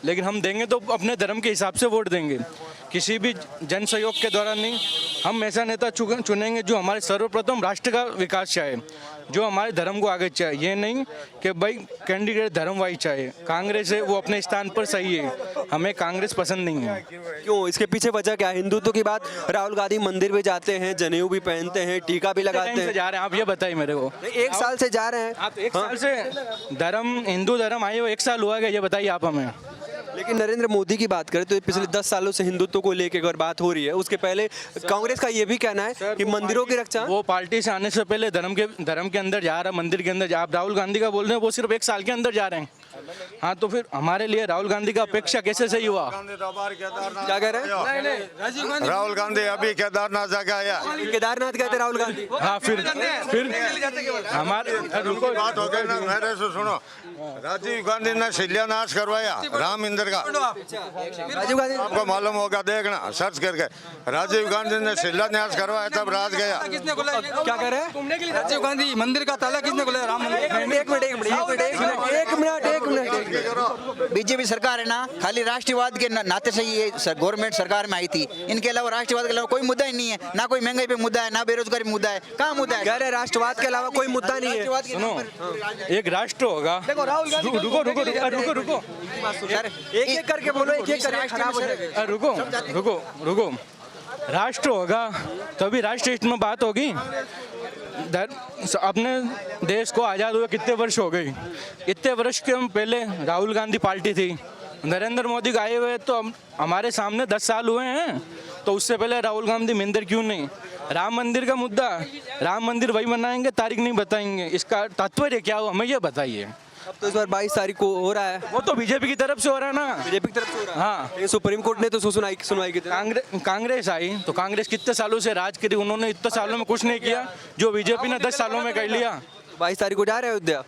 लेकिन हम देंगे तो अपने धर्म के हिसाब से वोट देंगे, किसी भी जन सहयोग के द्वारा नहीं। हम ऐसा नेता चुनेंगे जो हमारे सर्वप्रथम राष्ट्र का विकास चाहे, जो हमारे धर्म को आगे चाहे। ये नहीं कि भाई कैंडिडेट धर्म वाइज चाहे। कांग्रेस है वो अपने स्थान पर सही है, हमें कांग्रेस पसंद नहीं है। क्यों, इसके पीछे वजह क्या है? हिंदुत्व की बात, राहुल गांधी मंदिर भी जाते हैं, जनेऊ भी पहनते हैं, टीका भी लगाते हैं। जा रहे हैं आप ये बताइए मेरे को। एक साल से जा रहे हैं आप एक साल से धर्म, हिंदू धर्म आए हुए 1 साल हुआ है, ये बताइए आप हमें। लेकिन नरेंद्र मोदी की बात करें तो पिछले 10 सालों से हिंदुत्व को लेकर अगर बात हो रही है, उसके पहले कांग्रेस का ये भी कहना है कि मंदिरों की रक्षा। वो पार्टी से आने से पहले धर्म के अंदर जा रहा है, मंदिर के अंदर जा। आप राहुल गांधी का बोल रहे हैं, वो सिर्फ 1 साल के अंदर जा रहे हैं। हाँ, तो फिर हमारे लिए राहुल गांधी का अपेक्षा कैसे सही हुआ? क्या कह रहे हैं? राहुल गांधी अभी केदारनाथ जाके आया। केदारनाथ गए थे राहुल गांधी। हाँ, फिर हमारे बात हो गई ना, मेरे से सुनो। राजीव गांधी ने शिलान्यास करवाया राम मंदिर का। राजीव गांधी, आपको मालूम होगा, देखना सर्च करके। राजीव गांधी ने शिलान्यास करवाया तब राज गया। किसने खोला? क्या कह रहे हैं? राजीव गांधी मंदिर का ताला किसने खोला? राम मंदिर। एक मिनट। बीजेपी सरकार है ना, खाली राष्ट्रवाद के नाते से ये गवर्नमेंट सरकार में आई थी। इनके अलावा राष्ट्रवाद के अलावा कोई मुद्दा ही नहीं है, ना कोई महंगाई पे मुद्दा है, ना बेरोजगारी पे मुद्दा है। कहाँ मुद्दा है? कह रहे राष्ट्रवाद के अलावा कोई मुद्दा नहीं है। सुनो, एक राष्ट्र होगा। रुको एक करके बोलो, एक करके खराब हो जाएगा। रुको। राष्ट्र होगा तभी राष्ट्र हित में बात होगी। अपने देश को आज़ाद हुए कितने वर्ष हो गए? इतने वर्ष के पहले राहुल गांधी पार्टी थी, नरेंद्र मोदी आए हुए तो हमारे सामने 10 साल हुए हैं। तो उससे पहले राहुल गांधी मंदिर क्यों नहीं? राम मंदिर का मुद्दा, राम मंदिर वही बनाएंगे, तारीख नहीं बताएंगे। इसका तात्पर्य क्या हो, हमें ये बताइए। अब तो इस बार 22 तारीख को हो रहा है। वो तो बीजेपी की तरफ से हो रहा है ना। बीजेपी की तरफ से हो रहा है। हाँ, ये सुप्रीम कोर्ट ने तो सुनवाई की थी। कांग्रेस आई तो कांग्रेस कितने सालों से राज करी, उन्होंने इतने सालों में कुछ नहीं किया जो बीजेपी ने 10 सालों में कर लिया। 22 तारीख को जा रहे हैं अयोध्या।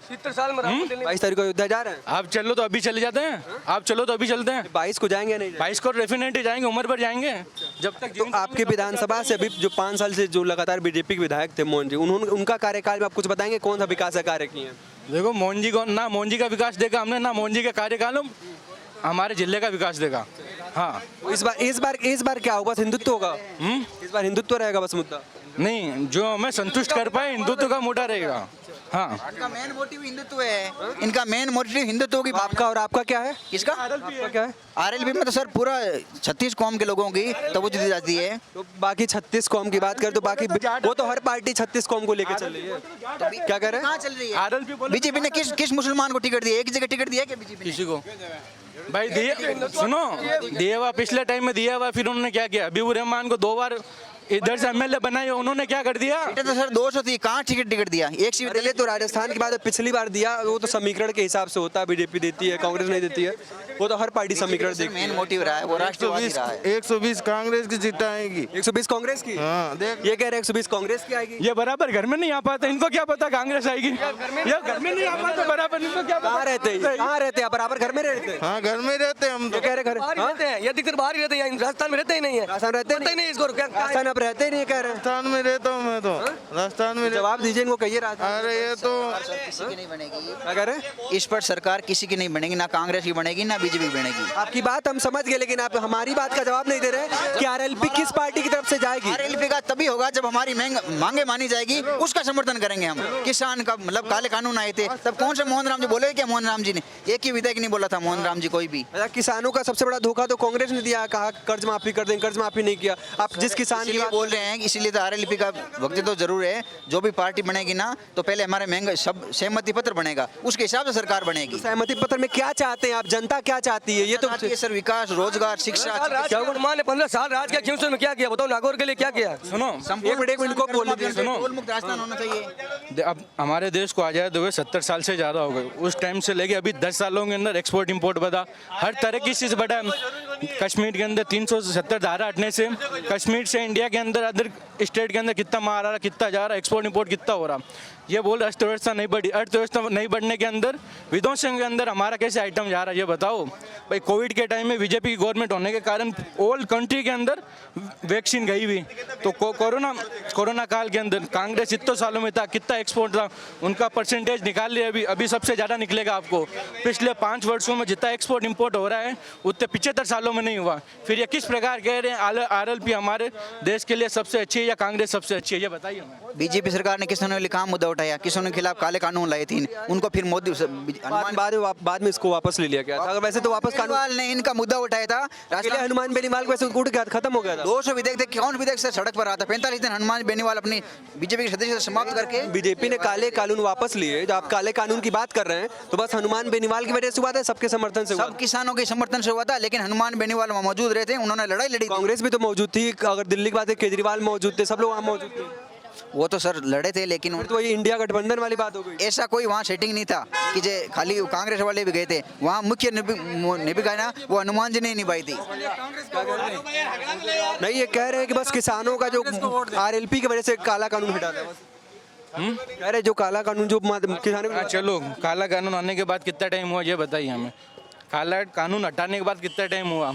22 तारीख को अयोध्या जा रहे हैं। आप चलो तो अभी चले जाते हैं, आप चलो तो अभी चलते हैं। 22 को जाएंगे नहीं? 22 को डेफिनेटली जाएंगे, उम्र पर जाएंगे। जब तक तो आपके विधानसभा से अभी जो 5 साल से जो लगातार बीजेपी के विधायक थे मोहन जी, उन्होंने उनका कार्यकाल में आप कुछ बताएंगे कौन सा विकास का कार्य किए हैं? देखो, मोहन जी को ना मोहन जी का विकास देखा हमने, ना मोहन जी का कार्यकाल हमारे जिले का विकास देखा। हाँ, इस बार क्या होगा? बस हिंदुत्व होगा। इस बार हिंदुत्व रहेगा बस मुद्दा। नहीं, जो हमें संतुष्ट कर पाए हिंदुत्व का मुद्दा रहेगा। हाँ, इनका मेन मोटिव हिंदुत्व है। इनका मेन मोटिव हिंदुत्व की। आपका और आपका क्या है? किसका? आपका क्या है? आरएलपी में तो सर पूरा 36 कौम के लोगों की तवज्जो दी जाती है। तो बाकी 36 कौम की बात करें तो बाकी वो तो हर पार्टी 36 कौम को लेकर चल रही है। क्या कह रहे हैं? कहाँ चल रही है? आरएलपी बीजेपी ने किस मुसलमान को टिकट दिया? एक जगह टिकट दिया क्या बीजेपी ने? किसी को भाई सुनो, दिया हुआ पिछले टाइम में दिया हुआ, फिर उन्होंने क्या किया? हबीबुर रहमान को 2 बार इधर से एमएलए बनाए, उन्होंने क्या कर दिया? तो सर 200 थी, कहाँ टिकट दिया? एक सीट पहले तो राजस्थान की बात पिछली बार दिया, वो तो समीकरण के हिसाब से होता है, बीजेपी देती है, कांग्रेस नहीं देती है। वो तो हर पार्टी समीकरण देखती है। मेन मोटिव रहा है वो राष्ट्रवादी रहा है। 120 कांग्रेस की सीटें आएगी। 120 कांग्रेस की? हाँ, देख। ये कह रहे हैं 120 कांग्रेस की आएगी। ये बराबर घर में नहीं आ पाते, इनको क्या पता कांग्रेस आएगी? ये घर में नहीं आ पाते बराबर, इनको क्या कहाँ रहते हैं? कहाँ रहते हैं? बराबर घर में रहते हैं। हाँ, घर में रहते हैं हम तो। कह रहे घर रहते हैं, ये अधिकतर बाहर ही रहते हैं, राजस्थान में रहते ही नहीं है। राजस्थान रहते ही नहीं इसको। राजस्थान अब रहते ही नहीं कह रहे हैं। राजस्थान में रहता हूँ मैं तो। राजस्थान में जवाब दीजिए इनको, कहिए राजस्थान। अरे ये तो किसी की नहीं बनेगी। क्या कह रहे हैं? इस पर सरकार किसी की नहीं बनेगी, ना कांग्रेस की बनेगी ना बीजेपी की बनेगी। आपकी बात हम समझ गए, लेकिन आप हमारी बात का जवाब नहीं दे रहे कि आरएलपी किस पार्टी की तरफ से जाएगी? आरएलपी का तभी होगा जब हमारी मांगे मानी जाएगी, उसका समर्थन करेंगे हम। किसान का मतलब काले कानून आए थे तब कौन से मोहन राम जी बोले क्या? मोहन राम जी ने एक ही विधायक नहीं बोला था, मोहन राम जी कोई भी। किसानों का सबसे बड़ा धोखा तो कांग्रेस ने दिया, कहा कर्ज माफी कर दें, कर्ज माफी नहीं किया। आप जिस किसान की इसलिए बोल रहे हैं, इसीलिए तो आरएलपी का वक्त तो जरूर है। जो भी पार्टी बनेगी ना, तो पहले हमारे महंगे सब सहमति पत्र बनेगा, उसके हिसाब से सरकार बनेगी। सहमति पत्र में क्या चाहते हैं आप? जनता क्या चाहती है? ये तो सर विकास, रोजगार, शिक्षा। क्या मां ने 15 साल राज किया, क्यों में क्या किया बताओ? नागौर के लिए क्या किया? सुनो, एक मिनट को बोल दीजिए। सुनो, मुक्त राजस्थान होना चाहिए। अब हमारे देश को आज़ाद हुए 70 साल से ज़्यादा हो गए। उस टाइम से लेके अभी 10 सालों के अंदर एक्सपोर्ट इंपोर्ट बढ़ा, हर तरह की चीज़ बढ़ा। कश्मीर के अंदर 370 धारा हटने से कश्मीर से इंडिया के अंदर अदर स्टेट के अंदर कितना माल आ रहा, कितना जा रहा, एक्सपोर्ट इंपोर्ट कितना हो रहा। ये बोल अर्थव्यवस्था नहीं बढ़ी, अर्थव्यवस्था नहीं बढ़ने के अंदर विदेशों के अंदर हमारा कैसे आइटम जा रहा है ये बताओ भाई। कोविड के टाइम में बीजेपी की गवर्नमेंट होने के कारण ऑल कंट्री के अंदर वैक्सीन गई हुई, तो कोरोना काल के अंदर कांग्रेस इतने सालों में था, कितना एक्सपोर्ट था, उनका परसेंटेज निकाल लिया अभी सबसे ज़्यादा निकलेगा आपको। पिछले 5 वर्षों में जितना एक्सपोर्ट इंपोर्ट हो रहा है उतने 75 सालों में नहीं हुआ। फिर ये किस प्रकार कह रहे हैं RLP हमारे देश के लिए सबसे अच्छी है या कांग्रेस सबसे अच्छी है, ये बताइए हमें। बीजेपी सरकार ने किसानों के लिए काम मुद्दा उठाया, किसानों के खिलाफ काले कानून लाए थे, उनको फिर मोदी बाद में इसको वापस ले लिया गया था। अगर वैसे तो वापस कानून बेनीवाल ने इनका मुद्दा उठाया था। अकेले हनुमान बेनीवाल को वैसे उठ गया, खत्म हो गया था। 200 विधेयक थे, कौन विधेयक से सड़क पर आता? 45 दिन हनुमान बेनीवाल अपनी बीजेपी की सदस्यता समाप्त करके बीजेपी ने काले कानून वापस लिए। जब आप काले कानून की बात कर रहे हैं तो बस हनुमान बेनीवाल की वजह से हुआ था, सबके समर्थन से हुआ। सब किसानों के समर्थन से हुआ था, लेकिन हनुमान बेनीवाल वहाँ मौजूद रहे थे, उन्होंने लड़ाई लड़ी। कांग्रेस भी तो मौजूद थी, अगर दिल्ली की बात है केजरीवाल मौजूद थे, सब लोग वहाँ मौजूद थे। वो तो सर लड़े थे, लेकिन फिर तो ये इंडिया गठबंधन वाली बात हो गई। ऐसा कोई वहाँ सेटिंग नहीं था कि जे खाली कांग्रेस वाले भी गए थे। वहाँ मुख्य निभिका ना वो हनुमान जी ने निभाई थी। नहीं, ये कह रहे हैं कि बस किसानों का जो RLP की वजह से काला कानून हटा था बस। कह रहे जो काला कानून जो किसानों चलो काला कानून आने के बाद कितना टाइम हुआ ये बताइए हमें। काला कानून हटाने के बाद कितना टाइम हुआ,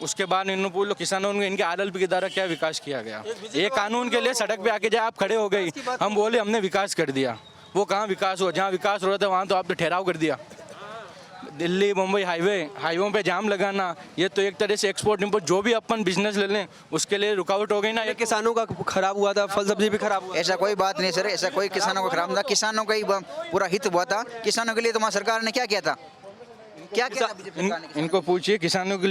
उसके बाद इन्होंने बोलो किसानों ने इनके RLP के द्वारा क्या विकास किया गया। ये कानून के लिए सड़क पे आके जाए आप खड़े हो गई, हम बोले हमने विकास कर दिया, वो कहाँ विकास हुआ? जहाँ विकास हो रहा था वहाँ तो आपने ठहराव कर दिया। दिल्ली मुंबई हाईवे पे जाम लगाना, ये तो एक तरह से एक्सपोर्ट इंपोर्ट जो भी अपन बिजनेस ले लें उसके लिए रुकावट हो गई ना। ये किसानों का खराब हुआ था, फल सब्जी भी खराब हुआ। ऐसा कोई बात नहीं सर, ऐसा कोई किसानों को खराब था, किसानों का ही पूरा हित हुआ था। किसानों के लिए तो वहाँ सरकार ने क्या किया था? क्या किया था बीजेपी सरकार ने? इनको पूछिए, किसानों के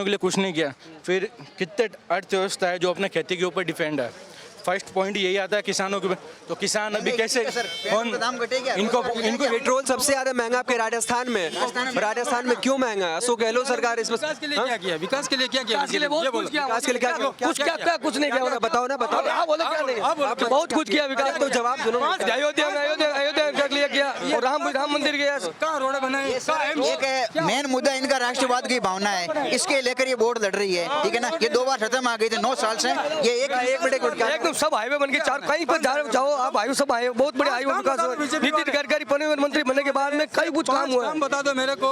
लिए कुछ नहीं किया। फिर कितने अर्थव्यवस्था है जो अपने खेती के ऊपर डिपेंड है। फर्स्ट पॉइंट यही आता है किसानों के, तो किसान अभी कैसे दाम घटेगा? इनको पेट्रोल सबसे ज्यादा महंगा आपके राजस्थान में। राजस्थान में क्यों महंगा है? अशोक गहलोत सरकार इसमें विकास के लिए क्या किया? विकास के लिए क्या किया? विकास के लिए क्या कुछ नहीं किया। बताओ ना, बताओ। हाँ बोलो, क्या नहीं? बहुत कुछ किया विकास। तो जवाब सुनो। अयोध्या के लिए किया और राम मंदिर गया, कहाँ रोड बनाए। एक मेन मुद्दा इनका राष्ट्रवाद की भावना है, इसके लेकर ये वोट लड़ रही है, ठीक है ना। ये 2 बार खत्म आ गई थी 9 साल से। ये एक मिनट एकदम सब हाईवे बन के चार कहीं पर जाओ आप, हाईवे सब हाईवे बहुत बड़े हाईवे विकास हुआ। नितिन गडकरी परिवहन मंत्री बनने के बाद में कई कुछ काम हुआ। बता दो मेरे को,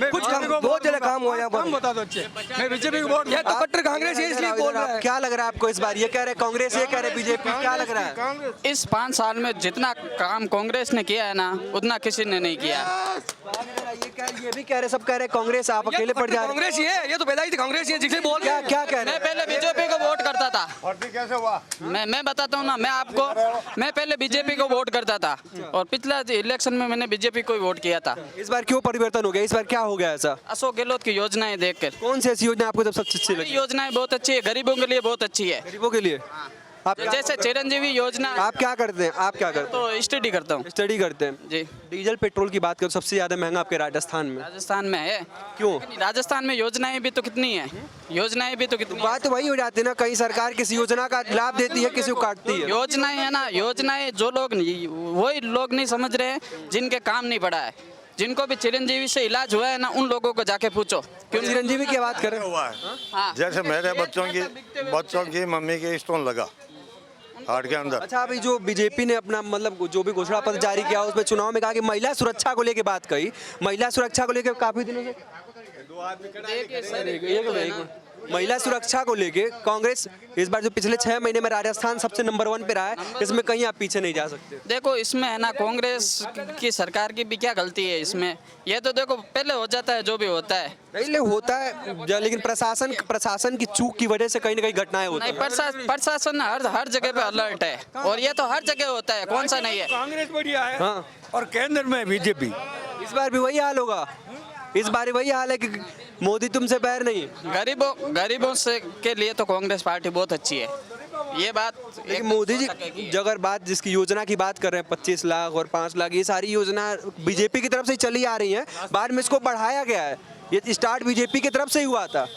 कुछ काम बहुत ज्यादा काम हुआ यहाँ पर। बता दो अच्छे। मैं बीजेपी को वोट। ये तो कट्टर कांग्रेस है इसलिए बोल रहा है। क्या लग रहा है आपको इस बार? ये कह रहे कांग्रेस, ये कह रहे बीजेपी, क्या लग रहा है? इस 5 साल में जितना काम कांग्रेस ने किया है ना, उतना किसी ने नहीं किया। ये भी कह रहे, सब कह रहे कांग्रेस, आप अकेले पड़ जा रहे। कांग्रेस ही है, ये तो पैदा ही थी कांग्रेस ही है, जिसे बोल क्या क्या कह रहे मैं पहले बीजेपी को वोट करता था। और फिर कैसे हुआ? मैं बताता हूँ ना, मैं पहले बीजेपी को वोट करता था और पिछला इलेक्शन में मैंने बीजेपी को ही वोट किया था। इस बार क्यों परिवर्तन हो गया? इस बार क्या हो गया ऐसा? अशोक गहलोत की योजनाएं देखकर। कौन सी ऐसी योजना आपको सबसे अच्छी लगी? योजनाएं बहुत अच्छी है, गरीबों के लिए बहुत अच्छी है। गरीबों के लिए आप जैसे चिरंजीवी योजना। आप क्या करते हैं? आप क्या करते तो स्टडी करता हूँ हैं? स्टडी करते हैं जी। डीजल पेट्रोल की बात करो, सबसे ज्यादा महंगा आपके राजस्थान में राजस्थान में है। क्यों? राजस्थान में योजनाएं भी तो कितनी है, योजनाएं भी तो कितनी बात तो वही हो जाती है ना, कहीं सरकार किसी योजना का लाभ देती है, किसी को काटती है। योजनाएं है ना, योजनाएं जो लोग वही लोग नहीं समझ रहे हैं जिनके काम नहीं पड़ा है। जिनको भी चिरंजीवी से इलाज हुआ है ना, उन लोगों को जाके पूछो। क्यों चिरंजीवी की बात करें? हुआ है हाँ। जैसे मेरे बच्चों की मम्मी के स्टोन लगा हार्ट के अंदर। अच्छा, अभी जो बीजेपी ने अपना मतलब जो भी घोषणा पत्र जारी किया उसमें चुनाव में कहा कि महिला सुरक्षा को लेके बात कही। महिला सुरक्षा को लेके काफी दिनों से महिला सुरक्षा को लेके कांग्रेस इस बार जो पिछले 6 महीने में राजस्थान सबसे नंबर 1 पे रहा है, इसमें कहीं आप पीछे नहीं जा सकते। देखो इसमें है ना, कांग्रेस की सरकार की भी क्या गलती है इसमें? ये तो देखो पहले हो जाता है जो भी होता है। नहीं होता है, लेकिन प्रशासन की चूक की वजह से कहीं ना कहीं घटनाएं होती नहीं, प्रशासन हर जगह पे अलर्ट है और ये तो हर जगह होता है, कौन सा नहीं है। कांग्रेस बढ़िया है। हाँ, और केंद्र में बीजेपी। इस बार भी वही हाल होगा। इस बार वही हाल है कि मोदी तुमसे बैर नहीं है। गरीबों से के लिए तो कांग्रेस पार्टी बहुत अच्छी है, ये बात। लेकिन मोदी जी अगर बात जिसकी योजना की बात कर रहे हैं 25 लाख और 5 लाख, ये सारी योजना बीजेपी की तरफ से चली आ रही है। बाद में इसको बढ़ाया गया है, ये स्टार्ट बीजेपी की तरफ से ही हुआ था।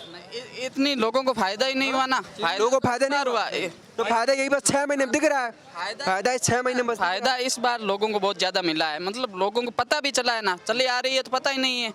इतनी लोगों को फायदा ही नहीं हुआ ना। लोगों को फायदा नहीं हुआ तो फायदा यही बस 6 महीने में दिख रहा है। फायदा इस 6 महीने में फायदा इस बार लोगों को बहुत ज्यादा मिला है, मतलब लोगों को पता भी चला है ना, चली आ रही है तो पता ही नहीं है।